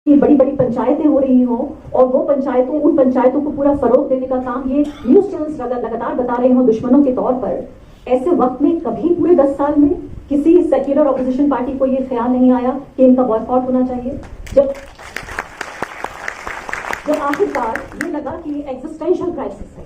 कि बड़ी बड़ी पंचायतें हो रही हों और वो उन पंचायतों को पूरा फरोग देने का काम ये न्यूज चैनल्स लगातार बता रहे हों दुश्मनों के तौर पर, ऐसे वक्त में कभी पूरे 10 साल में किसी सेक्युलर ऑपोजिशन पार्टी को ये ख्याल नहीं आया कि इनका बॉयकॉट होना चाहिए। जब आखिरकार ये लगा कि एग्जिस्टेंशियल क्राइसिस है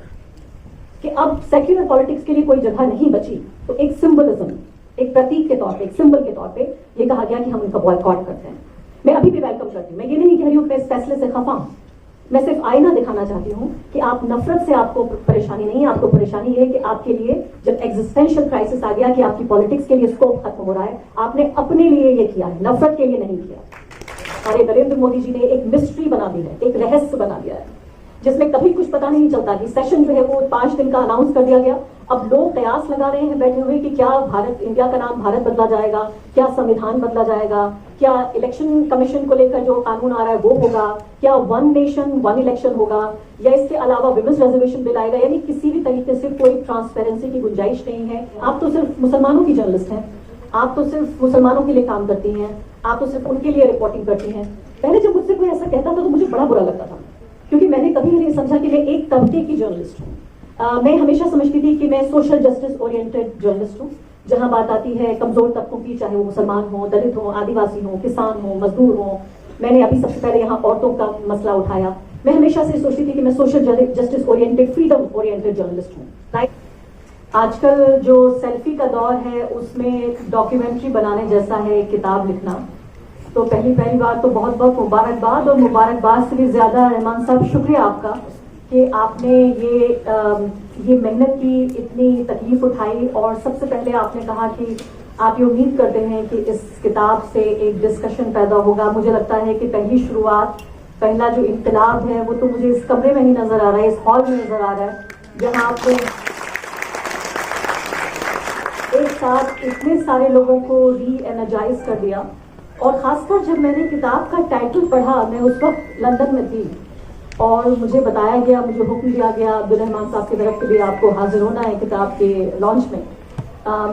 कि अब सेक्युलर पॉलिटिक्स के लिए कोई जगह नहीं बची, तो एक सिंबलिज्म, एक प्रतीक के तौर पे, एक सिंबल के तौर पे ये कहा गया कि हम इनका बॉयकॉट करते हैं। मैं अभी भी वेलकम करती हूँ, मैं ये नहीं कह रही हूँ कि मैं इस फैसले से खफा हूँ, मैं सिर्फ आईना दिखाना चाहती हूँ कि आप नफरत से आपको परेशानी नहीं है, आपको परेशानी है कि आपके लिए जब एग्जिस्टेंशियल क्राइसिस आ गया कि आपकी पॉलिटिक्स के लिए स्कोप खत्म हो रहा है, आपने अपने लिए ये किया है, नफरत के लिए नहीं किया। और नरेंद्र मोदी जी ने एक मिस्ट्री बना दी है, एक रहस्य बना दिया है, जिसमें कभी कुछ पता नहीं चलता कि सेशन जो है वो 5 दिन का अनाउंस कर दिया गया। अब लोग कयास लगा रहे हैं बैठे हुए कि क्या इंडिया का नाम भारत बदला जाएगा, क्या संविधान बदला जाएगा, क्या इलेक्शन कमीशन को लेकर जो कानून आ रहा है वो होगा, क्या 1 नेशन 1 इलेक्शन होगा, या इसके अलावा विमेंस रिजर्वेशन बिल आएगा। यानी किसी भी तरीके से कोई ट्रांसपेरेंसी की गुंजाइश नहीं है। आप तो सिर्फ मुसलमानों की जर्नलिस्ट हैं, आप तो सिर्फ मुसलमानों के लिए काम करती हैं, आप तो सिर्फ उनके लिए रिपोर्टिंग करती हैं। पहले जब मुझसे कोई ऐसा कहता था तो मुझे बड़ा बुरा लगता था, क्योंकि मैंने कभी नहीं समझा कि मैं एक तबके की जर्नलिस्ट हूँ। मैं हमेशा समझती थी कि मैं सोशल जस्टिस ओरिएंटेड जर्नलिस्ट हूँ, जहां बात आती है कमजोर तबकों की, चाहे वो मुसलमान हो, दलित हो, आदिवासी हो, किसान हो, मजदूर हो। मैंने अभी सबसे पहले यहाँ औरतों का मसला उठाया। मैं हमेशा से सोचती थी कि मैं social justice oriented, freedom oriented journalist हूँ। राइट, आजकल जो सेल्फी का दौर है उसमें डॉक्यूमेंट्री बनाने जैसा है किताब लिखना। तो पहली बार तो बहुत बहुत मुबारकबाद, और मुबारकबाद से भी ज्यादा रहमान साहब शुक्रिया आपका कि आपने ये मेहनत की, इतनी तकलीफ उठाई, और सबसे पहले आपने कहा कि आप ये उम्मीद करते हैं कि इस किताब से एक डिस्कशन पैदा होगा। मुझे लगता है कि पहली शुरुआत, पहला जो इनकलाब है वो तो मुझे इस कमरे में ही नजर आ रहा है, इस हॉल में नजर आ रहा है, जहां आपने एक साथ इतने सारे लोगों को री एनर्जाइज कर दिया। और खासकर जब मैंने किताब का टाइटल पढ़ा, मैं उस वक्त लंदन में थी और मुझे बताया गया, मुझे हुक्म दिया गया अब्दुल रहमान साहब की तरफ से भी आपको हाजिर होना है किताब के लॉन्च में।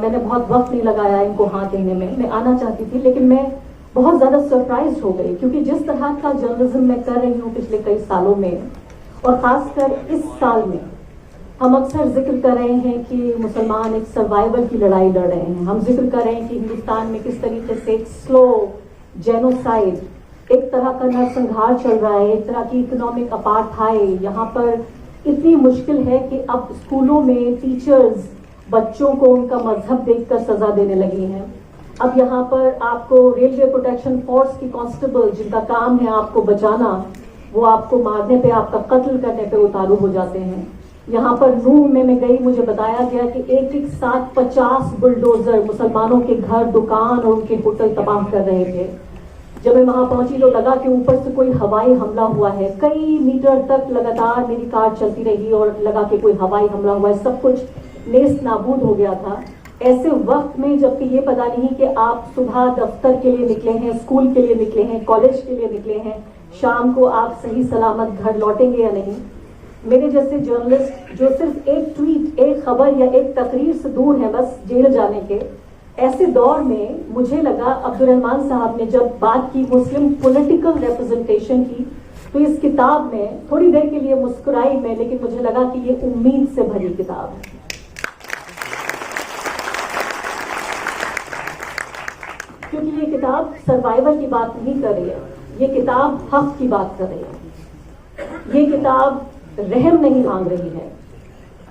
मैंने बहुत वक्त नहीं लगाया इनको हाँ कहने में, मैं आना चाहती थी, लेकिन मैं बहुत ज़्यादा सरप्राइज हो गई, क्योंकि जिस तरह का जर्नलिज्म मैं कर रही हूँ पिछले कई सालों में, और ख़ासकर इस साल में, हम अक्सर जिक्र कर रहे हैं कि मुसलमान एक सर्वाइवल की लड़ाई लड़ रहे हैं। हम जिक्र कर रहे हैं कि हिंदुस्तान में किस तरीके से एक स्लो जेनोसाइड, एक तरह का नरसंहार चल रहा है, एक तरह की इकोनॉमिक अपार्थाइड। यहाँ पर इतनी मुश्किल है कि अब स्कूलों में टीचर्स बच्चों को उनका मजहब देखकर सजा देने लगी हैं। अब यहाँ पर आपको रेलवे प्रोटेक्शन फोर्स की कांस्टेबल, जिनका काम है आपको बचाना, वो आपको मारने पे, आपका कत्ल करने पे उतारू हो जाते हैं। यहाँ पर नूह में मैं गई, मुझे बताया गया कि एक साथ 50 बुलडोजर मुसलमानों के घर, दुकान और उनके होटल तबाह कर रहे थे। जब मैं वहां पहुंची तो लगा कि ऊपर से कोई हवाई हमला हुआ है। कई मीटर तक लगातार मेरी कार चलती रही और लगा कि कोई हवाई हमला हुआ है, सब कुछ नेस्त नाबूद हो गया था। ऐसे वक्त में, जबकि ये पता नहीं कि आप सुबह दफ्तर के लिए निकले हैं, स्कूल के लिए निकले हैं, कॉलेज के लिए निकले हैं, शाम को आप सही सलामत घर लौटेंगे या नहीं। मेरे जैसे जर्नलिस्ट जो सिर्फ एक ट्वीट, एक खबर या एक तकरीर से दूर है बस जेल जाने के, ऐसे दौर में मुझे लगा, अब्दुल रहमान साहब ने जब बात की मुस्लिम पॉलिटिकल रिप्रेजेंटेशन की, तो इस किताब में थोड़ी देर के लिए मुस्कुराई मैं, लेकिन मुझे लगा कि ये उम्मीद से भरी किताब है। क्योंकि ये किताब सर्वाइवल की बात नहीं कर रही है, ये किताब हक की बात कर रही है, ये किताब रहम नहीं मांग रही है,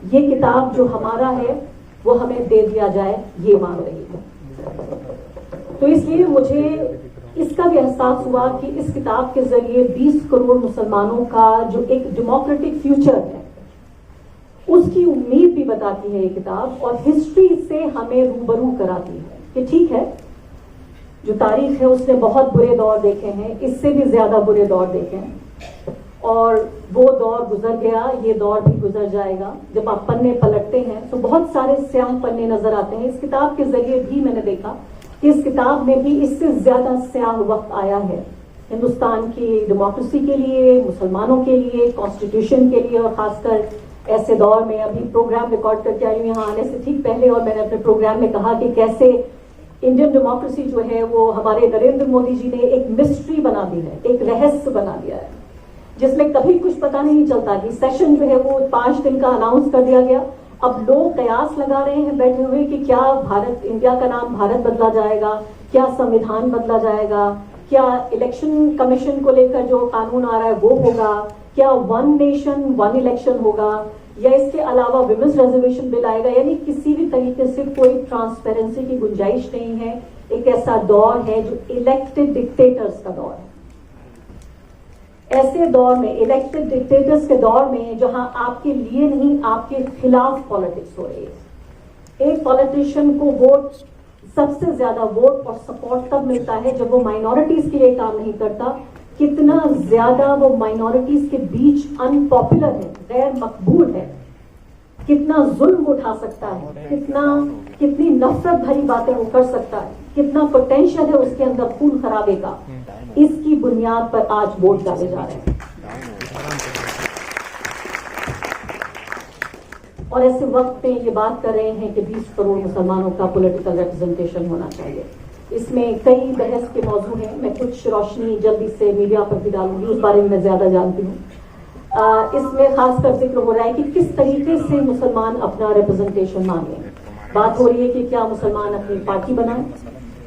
ये किताब जो हमारा है वो हमें दे दिया जाए ये मांग रही है। तो इसलिए मुझे इसका भी एहसास हुआ कि इस किताब के जरिए 20 करोड़ मुसलमानों का जो एक डेमोक्रेटिक फ्यूचर है उसकी उम्मीद भी बताती है ये किताब, और हिस्ट्री से हमें रूबरू कराती है कि ठीक है, जो तारीख है उसने बहुत बुरे दौर देखे हैं, इससे भी ज्यादा बुरे दौर देखे हैं, और वो दौर गुजर गया, ये दौर भी गुजर जाएगा। जब आप पन्ने पलटते हैं तो बहुत सारे स्याह पन्ने नजर आते हैं। इस किताब के जरिए भी मैंने देखा कि इस किताब में भी इससे ज्यादा स्याह वक्त आया है हिंदुस्तान की डेमोक्रेसी के लिए, मुसलमानों के लिए, कॉन्स्टिट्यूशन के लिए, और खासकर ऐसे दौर में। अभी प्रोग्राम रिकॉर्ड करके आई हूँ यहाँ आने से ठीक पहले, और मैंने अपने प्रोग्राम में कहा कि कैसे इंडियन डेमोक्रेसी जो है वो हमारे नरेंद्र मोदी जी ने एक मिस्ट्री बना दी है, एक रहस्य बना दिया है, जिसमें कभी कुछ पता नहीं चलता कि सेशन जो है वो 5 दिन का अनाउंस कर दिया गया। अब लोग कयास लगा रहे हैं बैठे हुए कि क्या भारत, इंडिया का नाम भारत बदला जाएगा, क्या संविधान बदला जाएगा, क्या इलेक्शन कमीशन को लेकर जो कानून आ रहा है वो होगा, क्या 1 नेशन 1 इलेक्शन होगा, या इसके अलावा विमेंस रिजर्वेशन बिल आएगा। यानी किसी भी तरीके से कोई ट्रांसपेरेंसी की गुंजाइश नहीं है। एक ऐसा दौर है जो इलेक्टेड डिक्टेटर्स का दौर है। ऐसे दौर में, इलेक्टेड डिक्टेटर्स के दौर में, जहां आपके लिए नहीं आपके खिलाफ पॉलिटिक्स हो रही है। एक पॉलिटिशियन को वोट, सबसे ज्यादा वोट और सपोर्ट तब मिलता है जब वो माइनॉरिटीज के लिए काम नहीं करता। कितना ज्यादा वो माइनॉरिटीज के बीच अनपॉपुलर है, गैर मकबूल है, कितना जुल्म उठा सकता है, कितनी नफरत भरी बातें वो कर सकता है, कितना पोटेंशियल है उसके अंदर खून खराबे का, इसकी बुनियाद पर आज वोट डाले जा रहे हैं। और ऐसे वक्त में ये बात कर रहे हैं कि 20 करोड़ मुसलमानों का पॉलिटिकल रिप्रेजेंटेशन होना चाहिए। इसमें कई बहस के मौजू हैं, मैं कुछ रोशनी जल्दी से मीडिया पर भी डालूंगी, उस बारे में मैं ज्यादा जानती हूँ। इसमें खासकर जिक्र हो रहा है कि किस तरीके से मुसलमान अपना रिप्रेजेंटेशन मांगे। बात हो रही है कि क्या मुसलमान अपनी पार्टी बनाए,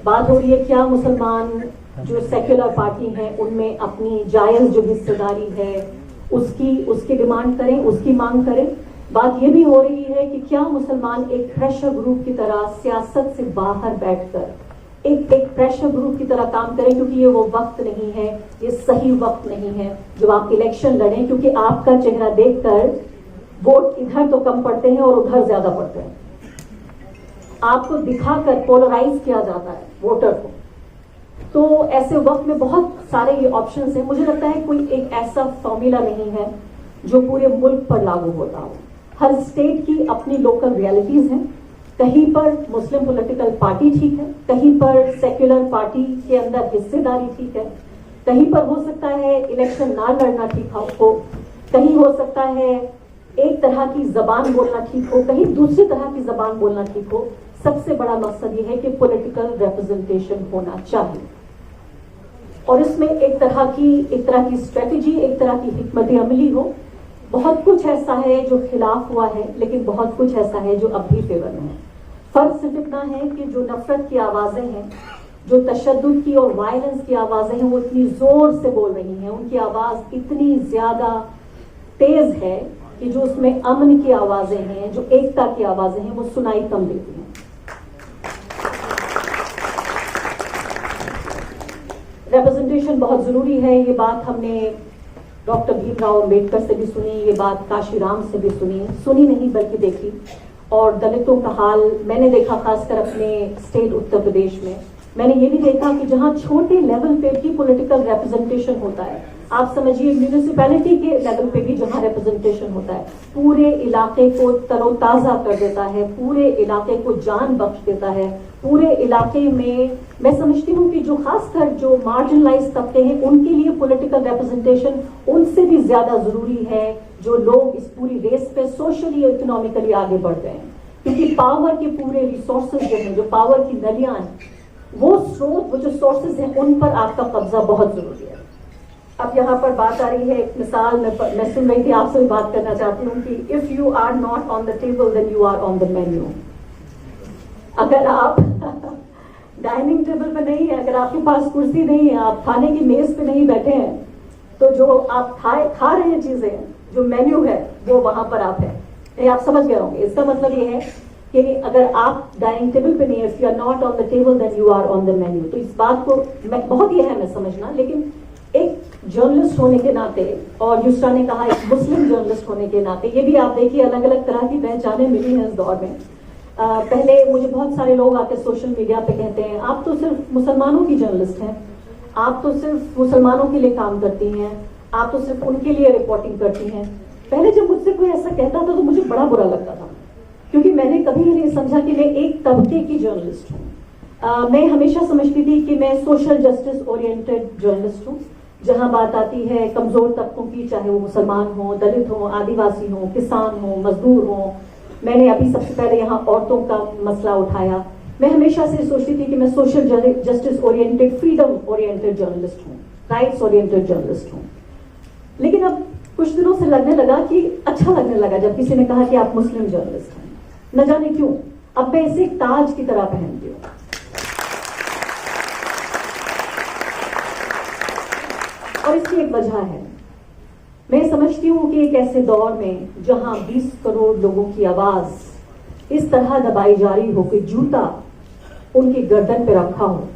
बात हो रही है क्या मुसलमान जो सेक्युलर पार्टी है उनमें अपनी जायज जो हिस्सेदारी है उसकी डिमांड करें, उसकी मांग करें। बात यह भी हो रही है कि क्या मुसलमान एक प्रेशर ग्रुप की तरह सियासत से बाहर बैठकर एक प्रेशर ग्रुप की तरह काम करें, क्योंकि ये वो वक्त नहीं है, ये सही वक्त नहीं है जब आप इलेक्शन लड़ें, क्योंकि आपका चेहरा देखकर वोट इधर तो कम पड़ते हैं और उधर ज्यादा पड़ते हैं। आपको दिखाकर पोलराइज किया जाता है वोटर को। तो ऐसे वक्त में बहुत सारे ये ऑप्शंस हैं। मुझे लगता है कोई एक ऐसा फॉर्मूला नहीं है जो पूरे मुल्क पर लागू होता हो। हर स्टेट की अपनी लोकल रियलिटीज हैं। कहीं पर मुस्लिम पॉलिटिकल पार्टी ठीक है, कहीं पर सेक्युलर पार्टी के अंदर हिस्सेदारी ठीक है, कहीं पर हो सकता है इलेक्शन ना लड़ना ठीक हो, कहीं हो सकता है एक तरह की जबान बोलना ठीक हो, कहीं दूसरी तरह की जबान बोलना ठीक हो। सबसे बड़ा मकसद ये है कि पॉलिटिकल रिप्रेजेंटेशन होना चाहिए और इसमें एक तरह की स्ट्रेटेजी, एक तरह की हिकमत अमली हो। बहुत कुछ ऐसा है जो खिलाफ हुआ है, लेकिन बहुत कुछ ऐसा है जो अब भी फेवर में है। फर्क सिर्फ इतना है कि जो नफरत की आवाजें हैं, जो तशद्दुद की और वायलेंस की आवाजें हैं, वो इतनी जोर से बोल रही हैं, उनकी आवाज इतनी ज्यादा तेज है कि जो उसमें अमन की आवाजें हैं, जो एकता की आवाजें हैं, वो सुनाई कम देती हैं। रिप्रेजेंटेशन बहुत जरूरी है। ये बात हमने डॉक्टर भीमराव अम्बेडकर से भी सुनी, ये बात काशीराम से भी सुनी नहीं बल्कि देखी। और दलितों का हाल मैंने देखा, खासकर अपने स्टेट उत्तर प्रदेश में। मैंने ये भी देखा कि जहां छोटे लेवल पे भी पॉलिटिकल रिप्रेजेंटेशन होता है, आप समझिए म्यूनिसिपैलिटी के लेवल पे भी जहां रिप्रेजेंटेशन होता है, पूरे इलाके को तरोताजा कर देता है, पूरे इलाके को जान बख्श देता है। पूरे इलाके में मैं समझती हूँ कि जो खासकर जो मार्जिनलाइज तबके हैं उनके लिए पॉलिटिकल रिप्रेजेंटेशन उनसे भी ज्यादा जरूरी है, जो लोग इस पूरी रेस पे सोशली और इकोनॉमिकली आगे बढ़ गए हैं। क्योंकि पावर के पूरे रिसोर्सेज जो हैं, जो पावर की नलियां हैं, वो स्रोत, वो जो सोर्सेज हैं, उन पर आपका कब्जा बहुत जरूरी है। अब यहाँ पर बात आ रही है, एक मिसाल मैं सुन रही थी, आपसे भी बात करना चाहती हूँ कि if you are not on the table then you are on the menu. अगर आप डाइनिंग टेबल पे नहीं है, अगर आपके पास कुर्सी नहीं है, आप खाने की मेज पे नहीं बैठे हैं, तो जो आप खा रहे हैं चीजें, जो मेन्यू है वो वहां पर आप है। ये आप समझ गए होंगे। इसका मतलब ये है कि अगर आप डाइनिंग टेबल पे नहीं है, if you are not on the table then you are on the menu. तो इस बात को बहुत ही अहम है समझना। लेकिन एक जर्नलिस्ट होने के नाते, और युसरा ने कहा एक मुस्लिम जर्नलिस्ट होने के नाते, ये भी आप देखिए अलग अलग तरह की पहचानें मिली हैं इस दौर में। पहले मुझे बहुत सारे लोग आके सोशल मीडिया पे कहते हैं, आप तो सिर्फ मुसलमानों की जर्नलिस्ट हैं, आप तो सिर्फ मुसलमानों के लिए काम करती हैं, आप तो सिर्फ उनके लिए रिपोर्टिंग करती हैं। पहले जब मुझसे कोई ऐसा कहता था तो मुझे बड़ा बुरा लगता था, क्योंकि मैंने कभी नहीं समझा कि मैं एक तबके की जर्नलिस्ट हूँ। मैं हमेशा समझती थी कि मैं सोशल जस्टिस ओरिएंटेड जर्नलिस्ट हूँ, जहां बात आती है कमजोर तबकों की, चाहे वो मुसलमान हो, दलित हो, आदिवासी हो, किसान हो, मजदूर हो। मैंने अभी सबसे पहले यहाँ औरतों का मसला उठाया मैं हमेशा से सोचती थी कि मैं social justice oriented, freedom oriented journalist हूँ, राइट्स ओरिएंटेड जर्नलिस्ट हूँ। लेकिन अब कुछ दिनों से लगने लगा कि अच्छा लगने लगा जब किसी ने कहा कि आप मुस्लिम जर्नलिस्ट हैं। न जाने क्यों अब मैं इसे ताज की तरह पहनती हूँ। और इसकी एक वजह है, मैं समझती हूँ कि एक ऐसे दौर में जहां 20 करोड़ लोगों की आवाज इस तरह दबाई जा रही हो कि जूता उनकी गर्दन पे रखा हो,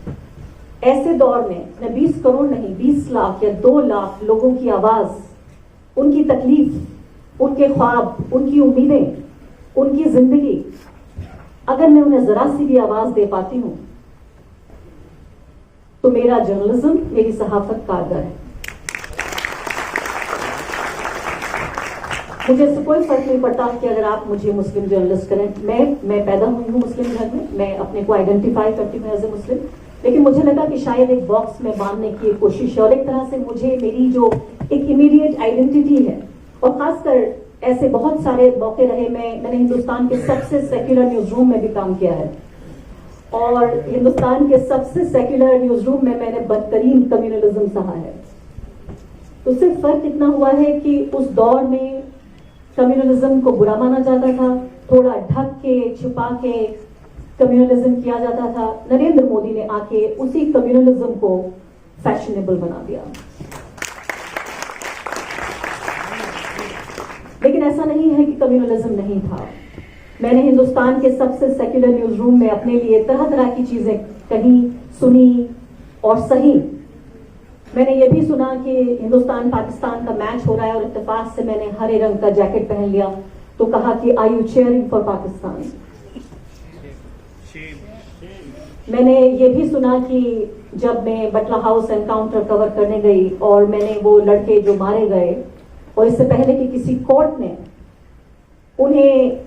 ऐसे दौर में न 20 करोड़ नहीं 20 लाख या 2 लाख लोगों की आवाज, उनकी तकलीफ, उनके ख्वाब, उनकी उम्मीदें, उनकी जिंदगी, अगर मैं उन्हें जरा सी भी आवाज दे पाती हूं तो मेरा जर्नलिज्म, मेरी सहाफत कारगर है। मुझे इससे कोई फर्क नहीं पड़ता कि अगर आप मुझे मुस्लिम जर्नलिस्ट करें। मैं पैदा हुई हूँ मुस्लिम घर में, मैं अपने को आइडेंटिफाई करती हूँ एज ए मुस्लिम, लेकिन मुझे लगा कि शायद एक बॉक्स में बांधने की एक कोशिश है और एक तरह से मुझे मेरी जो एक इमीडिएट आइडेंटिटी है, और खासकर ऐसे बहुत सारे मौके रहे, मैंने हिंदुस्तान के सबसे सेक्युलर न्यूज रूम में भी काम किया है और हिंदुस्तान के सबसे सेक्युलर न्यूज रूम में मैंने बदतरीन कम्युनलिज्म सहा है। तो सिर्फ फर्क इतना हुआ है कि उस दौर में कम्युनलिज्म को बुरा माना जाता था, थोड़ा ढक के छुपा के कम्युनलिज्म किया जाता था। नरेंद्र मोदी ने आके उसी कम्युनलिज्म को फैशनेबल बना दिया। लेकिन ऐसा नहीं है कि कम्युनलिज्म नहीं था। मैंने हिंदुस्तान के सबसे सेक्युलर न्यूज रूम में अपने लिए तरह तरह की चीजें कही, सुनी और सही। मैंने ये भी सुना कि हिंदुस्तान पाकिस्तान का मैच हो रहा है और इत्तेफाक से मैंने हरे रंग का जैकेट पहन लिया तो कहा कि are you cheering for Pakistan. मैंने ये भी सुना कि जब मैं बटला हाउस एनकाउंटर कवर करने गई और मैंने वो लड़के जो मारे गए और इससे पहले कि किसी कोर्ट ने उन्हें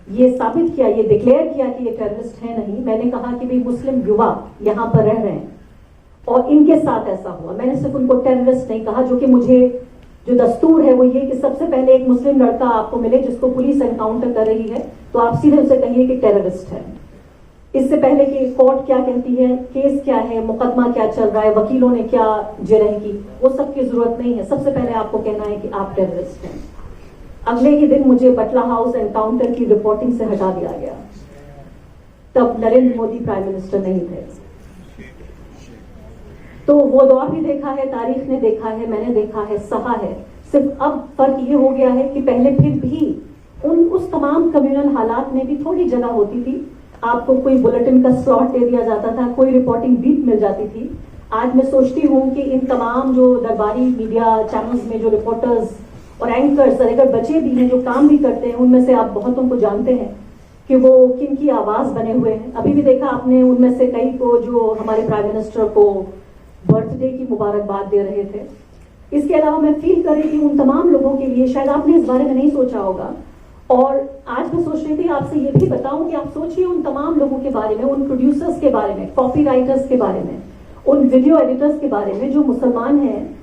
ये साबित किया, ये डिक्लेयर किया कि ये टेररिस्ट है नहीं, मैंने कहा कि भाई मुस्लिम युवा यहां पर रह रहे हैं और इनके साथ ऐसा हुआ। मैंने सिर्फ उनको टेररिस्ट नहीं कहा, जो कि मुझे जो दस्तूर है वो ये कि सबसे पहले एक मुस्लिम लड़का आपको मिले जिसको पुलिस एनकाउंटर कर रही है तो आप सीधे उसे कहिए कि टेररिस्ट है। इससे पहले कि कोर्ट क्या कहती है, केस क्या है, मुकदमा क्या चल रहा है, वकीलों ने क्या जरह की, वो सब की जरूरत नहीं है। सबसे पहले आपको कहना है कि आप टेररिस्ट हैं। अगले ही दिन मुझे बटला हाउस एनकाउंटर की रिपोर्टिंग से हटा दिया गया। तब नरेंद्र मोदी प्राइम मिनिस्टर नहीं थे। तो वो दौर भी देखा है, तारीख ने देखा है, मैंने देखा है, सहा है। सिर्फ अब फर्क ये हो गया है कि पहले फिर भी उस तमाम कम्युनल हालात में भी थोड़ी जगह होती थी। आपको कोई बुलेटिन का स्लॉट दे दिया जाता था, कोई रिपोर्टिंग बीट मिल जाती थी। आज मैं सोचती हूँ कि इन तमाम जो दरबारी मीडिया चैनल्स में जो रिपोर्टर्स और एंकर्स अगर बचे भी हैं जो काम भी करते हैं, उनमें से आप बहुतों को जानते हैं कि वो किन की आवाज बने हुए हैं। अभी भी देखा आपने उनमें से कई को जो हमारे प्राइम मिनिस्टर को बर्थडे की मुबारकबाद दे रहे थे। इसके अलावा मैं फील कर रही थी उन तमाम लोगों के लिए, शायद आपने इस बारे में नहीं सोचा होगा और आज मैं सोच रही थी आपसे ये भी बताऊं कि आप सोचिए उन तमाम लोगों के बारे में, उन प्रोड्यूसर्स के बारे में, कॉपी राइटर्स के बारे में, उन वीडियो एडिटर्स के बारे में जो मुसलमान हैं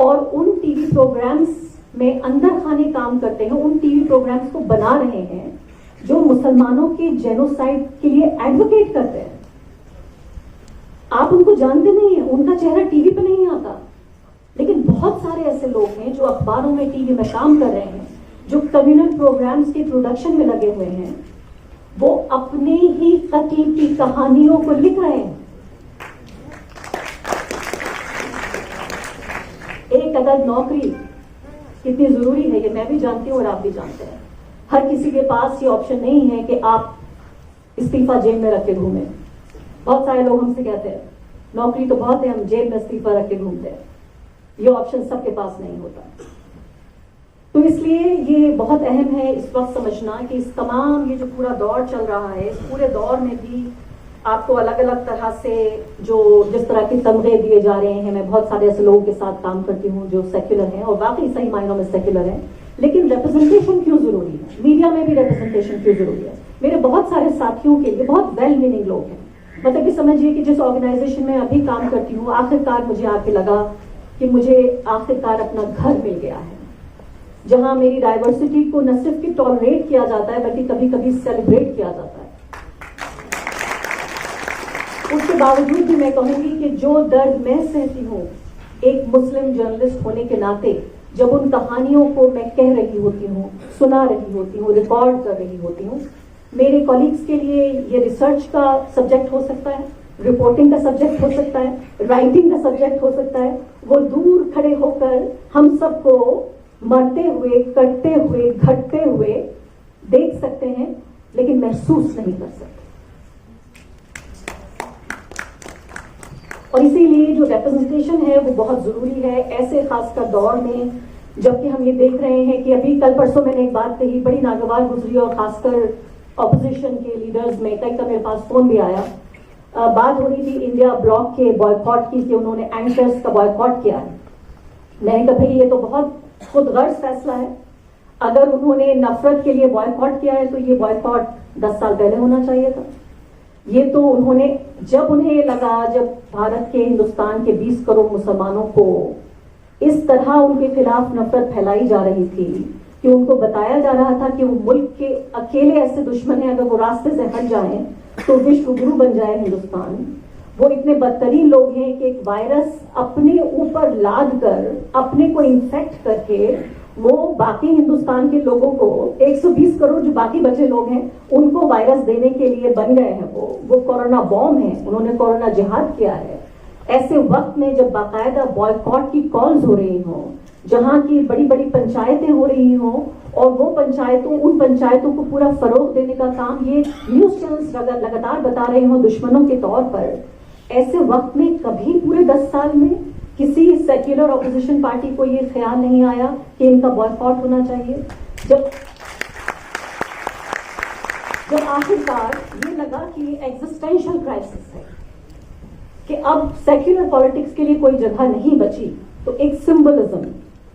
और उन टीवी प्रोग्राम्स में अंदर खाने काम करते हैं, उन टीवी प्रोग्राम्स को बना रहे हैं जो मुसलमानों के जेनोसाइड के लिए एडवोकेट करते हैं। आप उनको जानते नहीं है, उनका चेहरा टीवी पे नहीं आता, लेकिन बहुत सारे ऐसे लोग हैं जो अखबारों में, टीवी में काम कर रहे हैं, जो कम्युनल प्रोग्राम्स के प्रोडक्शन में लगे हुए हैं। वो अपने ही कत्ल की कहानियों को लिख रहे हैं। एक अदद नौकरी कितनी जरूरी है ये मैं भी जानती हूँ और आप भी जानते हैं। हर किसी के पास ये ऑप्शन नहीं है कि आप इस्तीफा जेब में रख के घूमें। बहुत सारे लोग हमसे कहते हैं नौकरी तो बहुत है, हम जेब में इस्तीफा रख के घूमते हैं। ये ऑप्शन सबके पास नहीं होता। तो इसलिए ये बहुत अहम है इस वक्त समझना कि इस तमाम ये जो पूरा दौर चल रहा है, इस पूरे दौर में भी आपको अलग अलग तरह से जो जिस तरह के तमगे दिए जा रहे हैं। मैं बहुत सारे ऐसे लोगों के साथ काम करती हूँ जो सेक्युलर हैं और वाकई सही मायनों में सेक्युलर हैं, लेकिन रिप्रेजेंटेशन क्यों जरूरी है, मीडिया में भी रिप्रेजेंटेशन क्यों जरूरी है। मेरे बहुत सारे साथियों के लिए बहुत वेल मीनिंग लोग हैं, मतलब कि समझिए कि जिस ऑर्गेनाइजेशन में अभी काम करती हूँ, आखिरकार मुझे आके लगा कि मुझे आखिरकार अपना घर मिल गया है, जहां मेरी डाइवर्सिटी को न सिर्फ कि टॉलरेट किया जाता है बल्कि कभी कभी सेलिब्रेट किया जाता है। उसके बावजूद भी मैं कहूंगी कि जो दर्द मैं सहती हूँ एक मुस्लिम जर्नलिस्ट होने के नाते, जब उन कहानियों को मैं कह रही होती हूँ, सुना रही होती हूँ, रिकॉर्ड कर रही होती हूँ, मेरे कॉलीग्स के लिए ये रिसर्च का सब्जेक्ट हो सकता है, रिपोर्टिंग का सब्जेक्ट हो सकता है, राइटिंग का सब्जेक्ट हो सकता है। वो दूर खड़े होकर हम सबको मरते हुए, कटते हुए, घटते हुए देख सकते हैं, लेकिन महसूस नहीं कर सकते। और इसीलिए जो रिप्रेजेंटेशन है वो बहुत जरूरी है ऐसे खासकर दौर में, जबकि हम ये देख रहे हैं कि अभी कल परसों मैंने एक बात कही, बड़ी नागवार गुजरी, और खासकर ऑपोजिशन के लीडर्स में कई का मेरे पास फोन भी आया। बात हो रही थी इंडिया ब्लॉक के बॉयकॉट की, कि उन्होंने एंकर्स का बॉयकॉट किया है। मैंने कहा भाई ये तो बहुत खुदगर्ज फैसला है। अगर उन्होंने नफरत के लिए बॉयकॉट किया है तो ये बॉयकॉट 10 साल पहले होना चाहिए था। ये तो उन्होंने, जब उन्हें लगा, जब भारत के, हिंदुस्तान के 20 करोड़ मुसलमानों को इस तरह उनके खिलाफ नफरत फैलाई जा रही थी कि उनको बताया जा रहा था कि वो मुल्क के अकेले ऐसे दुश्मन हैं, अगर वो रास्ते से हट जाएं तो विश्व गुरु बन जाए हिंदुस्तान। वो इतने बदतरीन लोग हैं कि एक वायरस अपने ऊपर लाद कर, अपने को इन्फेक्ट करके, वो बाकी हिंदुस्तान के लोगों को, 120 करोड़ जो बाकी बचे लोग हैं, उनको वायरस देने के लिए बन गए हैं। वो कोरोना बॉम्ब है, उन्होंने कोरोना जिहाद किया है। ऐसे वक्त में जब बाकायदा बॉयकॉट की कॉल्स हो रही हों, जहां की बड़ी बड़ी पंचायतें हो रही हों, और वो पंचायतों, उन पंचायतों को पूरा फरोग देने का काम ये न्यूज चैनल्स लगातार बता रहे हों दुश्मनों के तौर पर, ऐसे वक्त में कभी पूरे 10 साल में किसी सेक्युलर ऑपोजिशन पार्टी को ये ख्याल नहीं आया कि इनका बॉयकॉट होना चाहिए। जब आखिरकार ये लगा कि एग्जिस्टेंशियल क्राइसिस है, कि अब सेक्युलर पॉलिटिक्स के लिए कोई जगह नहीं बची, तो एक सिंबलिज्म,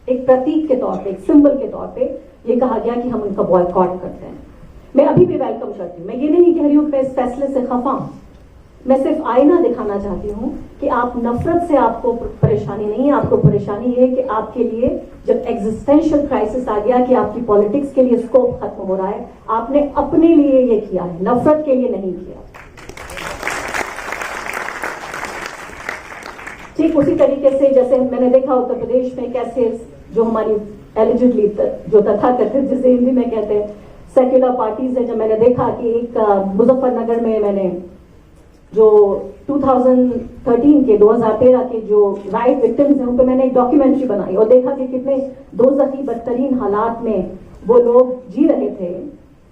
एक प्रतीक के तौर पे, एक सिंबल के तौर पे ये कहा गया कि हम उनका बॉयकॉट करते हैं। मैं अभी भी वेलकम करती हूँ। मैं ये नहीं कह रही हूँ कि मैं इस फैसले से खफा हूं। मैं सिर्फ आईना दिखाना चाहती हूँ कि आप नफरत से, आपको परेशानी नहीं है, आपको परेशानी ये है कि आपके लिए जब एग्जिस्टेंशियल क्राइसिस आ गया कि आपकी पॉलिटिक्स के लिए स्कोप खत्म हो रहा है, आपने अपने लिए ये किया है, नफरत के लिए नहीं किया। ठीक उसी तरीके से जैसे मैंने देखा उत्तर प्रदेश में कैसे जो हमारी एलिजिडली जो तथाकथित, जिसे हिंदी में कहते हैं सेक्युलर पार्टीज है, जब मैंने देखा कि एक मुजफ्फरनगर में मैंने जो 2013 के जो राइट विक्टिम्स हैं उन पर मैंने एक डॉक्यूमेंट्री बनाई और देखा कि कितने दोज़खी बदतरीन हालात में वो लोग जी रहे थे।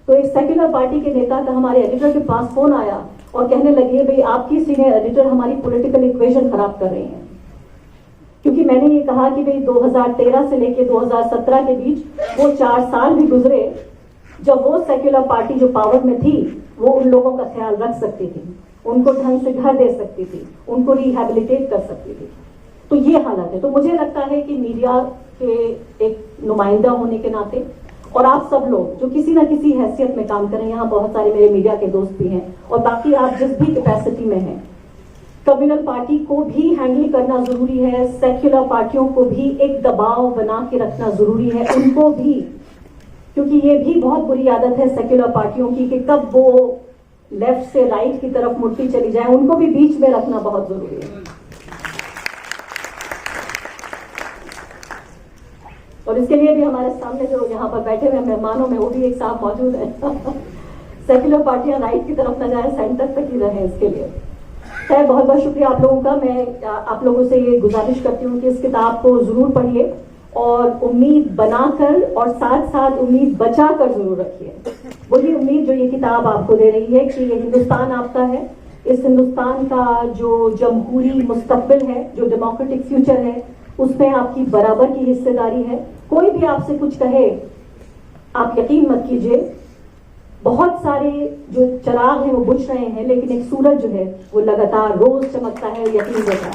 तो एक सेक्युलर पार्टी के नेता का हमारे एडिटर के पास फोन आया और कहने लगे भाई आपकी सीनियर एडिटर हमारी पॉलिटिकल इक्वेशन खराब कर रही हैं, क्योंकि मैंने ये कहा कि भाई 2013 से लेके 2017 के बीच वो 4 साल भी गुजरे जब वो सेक्युलर पार्टी जो पावर में थी वो उन लोगों का ख्याल रख सकती थी, उनको ढंग से घर दे सकती थी, उनको रिहैबिलिटेट कर सकती थी। तो ये हालत है। तो मुझे लगता है कि मीडिया के एक नुमाइंदा होने के नाते, और आप सब लोग जो किसी ना किसी हैसियत में काम करें, यहाँ बहुत सारे मेरे मीडिया के दोस्त भी हैं, और बाकी आप जिस भी कैपेसिटी में हैं, कम्युनल पार्टी को भी हैंडल करना जरूरी है, सेक्युलर पार्टियों को भी एक दबाव बना के रखना जरूरी है, उनको भी, क्योंकि ये भी बहुत बुरी आदत है सेक्युलर पार्टियों की कि कब वो लेफ्ट से राइट की तरफ मुड़ती चली जाए, उनको भी बीच में रखना बहुत जरूरी है। और इसके लिए भी हमारे सामने जो यहाँ पर बैठे हुए मेहमानों में वो भी एक साथ मौजूद है। सेक्युलर पार्टियां राइट की तरफ न जाए, सेंटर तक ही रहे, इसके लिए खैर बहुत बहुत शुक्रिया आप लोगों का। मैं आप लोगों से ये गुजारिश करती हूँ कि इस किताब को जरूर पढ़िए और उम्मीद बनाकर और साथ साथ उम्मीद बचाकर जरूर रखिए। वही उम्मीद जो ये किताब आपको दे रही है कि ये हिंदुस्तान आपका है, इस हिंदुस्तान का जो जमहूरी मुस्तकबिल है, जो डेमोक्रेटिक फ्यूचर है, उसमें आपकी बराबर की हिस्सेदारी है। कोई भी आपसे कुछ कहे, आप यकीन मत कीजिए, बहुत सारे जो चिराग हैं वो बुझ रहे हैं, लेकिन एक सूरज जो है वो लगातार रोज चमकता है, यकीन देता है।